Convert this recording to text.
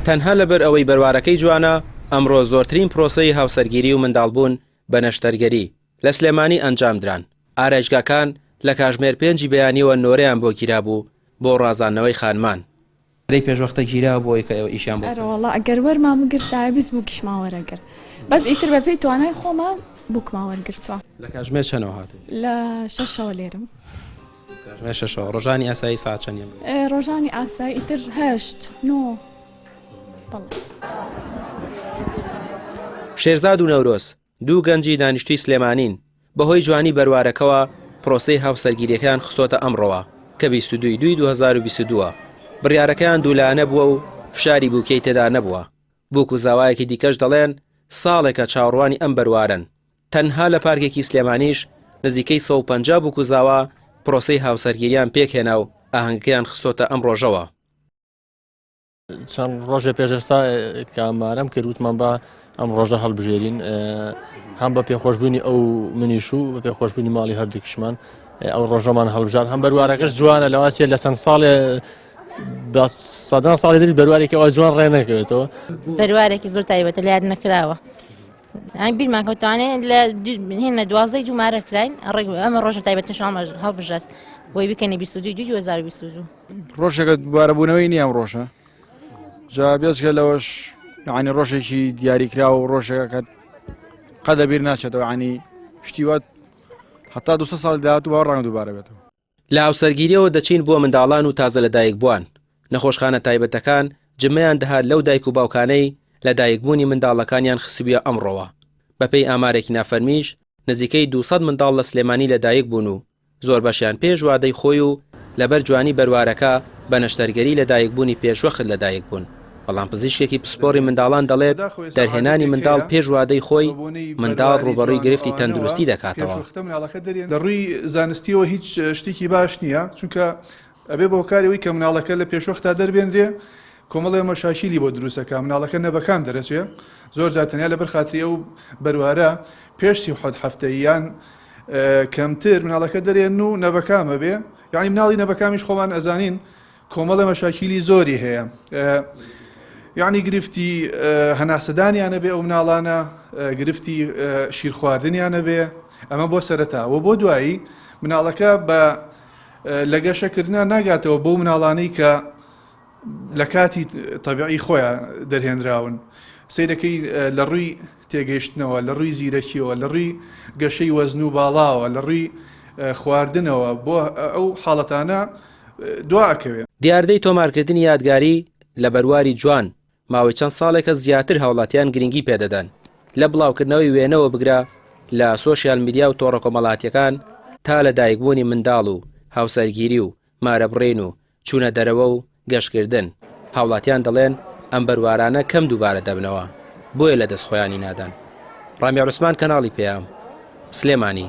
تەنها لەبەر ئەوەی بەروارەکەی جوانە ئەمڕۆ زۆرترین پرۆسەی هاوسەرگیری و منداڵبوون بە نەشتەرگەری لە سلێمانی ئەنجامدران. ئارایشگاکان لە کاژمێر 5 بەیانیەوە نۆرەیان بۆ گیرابوو بۆ ڕازاندنەوەی خانمان. ڕێی پێشوەختە گیرا بۆی کە ئەوە ئیشان بۆ وڵا ئەگەر وەرمام گرتای بیست بوو کشماوەرەگەر بەس ئیتر بە پێی توانای خۆمان بووکماوەرگرتووە. لە کاژمێر چەنەوە هاتێ؟ لە 6ەوە لێرم. کاژمێر 6ەوە. ڕۆژانی ئاسایی ساعت چەندێ؟ ڕۆژانی ئاسایی ئیتر 8 9. شێرزاد و نەورۆز دوو گەنجی دانیشتووی سلێمانین بەهۆی جوانی بەروارەکەوە پرۆسەی هاوسەرگیریەکان خستۆتە ئەمڕۆوە کە 22/2022 بڕیارەکەیان دوولانە بووە و فشاری بووکەی تێدا نەبووە. بووک و زاوایەکی دیکەش دەڵێن ساڵێکە چاوەڕوانی ئەم بەروارن. تەنها لە پارکێکی سلێمانیش نزیکەی 150 بووک و زاوا پرۆسەی هاوسەرگیریان پێکهێنا و ئاهەنگەکەیان خستۆتە ئەم ڕۆژەوە. چەند ڕۆژە پێشێستا کامارەم کردوتمان بە ئەم ڕۆژە هەڵبژێرین هەم بە پێخۆشببوونی ئەو منیش و بە پێخۆشببوونی ماڵی هەردووکشمان ئەو ڕۆژەمان هەڵبژات هەم بەروارەکەش جوانە لەواتێ لە چەند ساڵێ سەدان ساڵی دەری بەروارێکی ئەوە جوان ڕێ نەکەوێتەوە. بەروارێکی زۆر تایبەتە لە یاد نەکراوە. ئەنگ بیرمان کەوتوانێت لە هێنە 12 دومارە کراین ئەمە ڕۆژە تایبەتش هەڵبژات بۆی بکەنی 22/2022. ڕۆژێکە دووبارەبوونەوەی نییە ئەم ڕۆژە جا بێزگە لەوەش ینی ڕۆژێکی دیاریکرا و ڕۆژێکە قەدە بیر ناچێتەوە ینی شتیوات هەتا 200 ساڵ داهاتوو ڕەنگە دووبارە بێتەوە. لە هاوسەرگیریەوە دەچین بۆ منداڵان و تازە لە دایک بووان. نەخۆشخانە تایبەتەکان جمەیان دەهات لەو دایک و باوکانەی لە دایکبوونی منداڵەکانیان خستوویە ئەمڕۆوە. بەپێی ئامارێکی نافەرمیش نزیکەی 200 منداڵ لە سلێمانی لە دایک بوون و زۆر بەشیان پێش وادەی خۆی و لەبەر جوانی بەروارەکە بە نەشتەرگەری لە دایکبوونی پێشوەخت لە دایک بوون. بەڵام پزیشکێکی پسپۆری منداڵان دەڵێت دەرهێنانی منداڵ پێش وادەی خۆی منداڵ ڕوبەڕووی گرفتی تەندروستی دەکاتەوە. لە ڕووی زانستیەوە هیچ شتێکی باش نییە چونکە ئەبێ بۆ کارەوەی کە مناڵەکە لە پێشوەختا دەربێنرێ کۆمەڵی مەشاشیلی بۆ دروستەکە مناڵەکە نەبەکان دەرەچێت زۆر جاتەنیا لەبەر خاتری ئەو بەروارە پێش 37 هەفتەیان کەمتر مناڵەکە دەرێن و نەبەکامە بێ یعنی مناڵی نەبەکامیش خۆمان ئەزانین کۆمەڵە مەشاکیلی زۆری هەیە یعنی گرفتی هەناسەدانیانە بێ ئەو مناڵانە گرفتی شیر خواردنیانە بێ ئەمە بۆ سەرەتاوە بۆ دوایی مناڵەکە بە لە گەشەکردنا ناگاتەوە بۆ مناڵانەی کە لە کاتی تەبیعی خۆیان دەرهێنراون سیرەکەی لە ڕووی تێگەیشتنەوە لە ڕووی زیرەکیەوە لە ڕووی گەشەی وەزن و باڵاوە لە ڕووی خواردنەوە بۆ ئەو حاڵەتانە دواکەوێت. دیاردەی تۆمارکردنی یادگاری لە بەرواری جوان ماوەی چەند ساڵێکە زیاتر هاوڵاتیان گرنگی پێدەدەن لە بڵاوکردنەوەی وێنەوە بگرە لە سۆشیال میدیا و تۆڕە کۆمەڵاتیەکان تا لە دایکبوونی منداڵ و هاوسەرگیری و مارەبڕین و چوونە دەرەوە و گەشتکردن. هاوڵاتیان دەڵێن ئەم بەروارانە کەم دووبارە دەبنەوە بۆیە لە دەست خۆیانی نادان. ڕامی عوسمان کەناڵی پێیام سلێمانی.